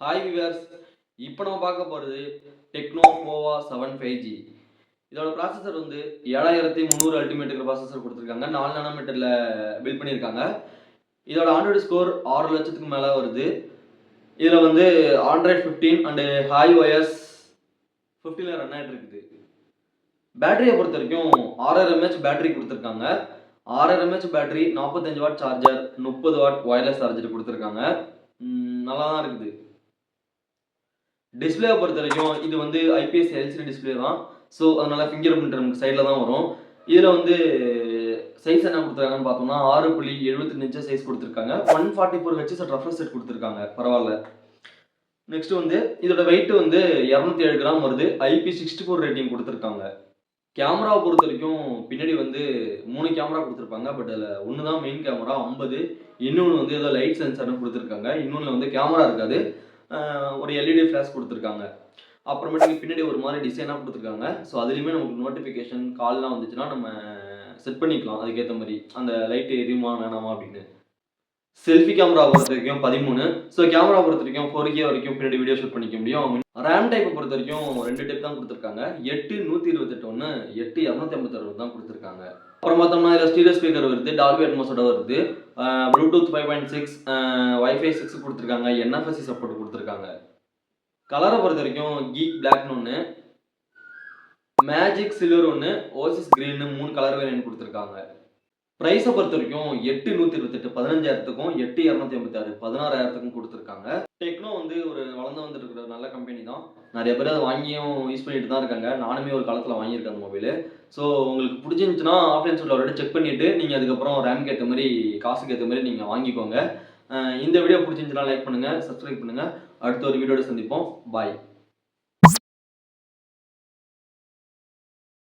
Hi viewers, இப்போ நம்ம பார்க்க போகிறது டெக்னோ போவா 7 5G. இதோட ப்ராசஸர் வந்து 7300 அல்டிமேட் ப்ராசஸர் கொடுத்துருக்காங்க. 4 நானோமீட்டரில் பில்ட் பண்ணியிருக்காங்க. இதோட ஆண்ட்ராய்டு ஸ்கோர் 6 லட்சத்துக்கு மேலே வருது. இதில் வந்து Android 15 and hi OS 15 run ஆகிட்டு இருக்குது. பேட்டரியை பொறுத்த வரைக்கும் 6000 mAh பேட்டரி கொடுத்துருக்காங்க. 6000 mAh battery, 45 watt charger, 30 what wireless charger கொடுத்துருக்காங்க. நல்லா தான் இருக்குது. டிஸ்பிளே பொறுத்த வரைக்கும் இது வந்து IPS LCD டிஸ்பிளே தான். ஸோ அதனால ஃபிங்கர் பிரிண்ட் நமக்கு சைடில் தான் வரும். இதில் வந்து சைஸ் என்ன கொடுத்துருக்காங்கன்னு பார்த்தோம்னா 6.72 இன்ச் சைஸ் கொடுத்துருக்காங்க. 144 Hz ரெஃப்ரெஷ் செட் கொடுத்துருக்காங்க. பரவாயில்ல. நெக்ஸ்ட் வந்து இதோட வெயிட் வந்து 207 கிராம் வருது. IP64 ரேட்டிங் கொடுத்துருக்காங்க. கேமராவை பொறுத்த வரைக்கும் பின்னாடி வந்து 3 கேமரா கொடுத்துருப்பாங்க. பட் அதில் ஒன்று தான் மெயின் கேமரா 50, இன்னொன்று வந்து ஏதோ லைட் சென்சார்னு கொடுத்துருக்காங்க. இன்னொன்று வந்து கேமரா இருக்காது, ஒரு LED ஃப்ளாஷ் கொடுத்துருக்காங்க. அப்புறமேட்டுக்கு பின்னாடி ஒரு மாதிரி டிசைனாக கொடுத்துருக்காங்க. ஸோ அதுலேயுமே நமக்கு நோட்டிஃபிகேஷன் கால்லாம் வந்துச்சுன்னா நம்ம செட் பண்ணிக்கலாம். அதுக்கேற்ற மாதிரி அந்த லைட் எரியுமா வேணாமா அப்படின்னு. செல்ஃபி கேமரா பொறுத்த வரைக்கும் 13. ஸோ கேமரா பொறுத்த வரைக்கும் 4K வரைக்கும் பின்னாடி வீடியோ ஷூட் பண்ணிக்க முடியும். ரேம் டைப்பை பொறுத்த வரைக்கும் 2 டைப் தான் கொடுத்துருக்காங்க. 8 128 ஒன்று, 8 256 தான் கொடுத்துருக்காங்க. அப்புறம் பார்த்தோம்னா இதில் ஸ்டீரியோ ஸ்பீக்கர் வருது, டால்பி அட்மாஸோட வருது, ப்ளூடூத் 5.6, வைஃபை 6 கொடுத்துருக்காங்க, NFC சப்போர்ட் கொடுத்துருக்காங்க. கலரை பொறுத்த வரைக்கும் கீக் பிளாக்னு ஒன்று, மேஜிக் சில்வர் ஒன்று, ஓசிஸ் கிரீன்னு 3 கலர் வேரியன்ட் கொடுத்துருக்காங்க. ப்ரைஸை பொறுத்த வரைக்கும் 8 128 15,000க்கும், 8 256 16,000க்கும் கொடுத்துருக்காங்க. டெக்னோ வந்து ஒரு வளர்ந்து வந்துட்டு இருக்கிற நல்ல கம்பெனி தான். நிறைய பேர் அதை வாங்கியும் யூஸ் பண்ணிட்டு தான் இருக்காங்க. நானுமே ஒரு காலத்தில் வாங்கியிருக்கேன் அந்த மொபைலு. ஸோ உங்களுக்கு பிடிச்சிருந்துச்சுன்னா ஆஃப்லைன் ஸ்டோரில் ஒரு செக் பண்ணிவிட்டு நீங்கள் அதுக்கப்புறம் ரேம்க்கு ஏற்ற மாதிரி காசுக்கு ஏற்ற மாதிரி நீங்கள் வாங்கிக்கோங்க. இந்த வீடியோ பிடிச்சிருந்துச்சுன்னா லைக் பண்ணுங்கள், சப்ஸ்கிரைப் பண்ணுங்கள். அடுத்த ஒரு வீடியோட சந்திப்போம். பாய்.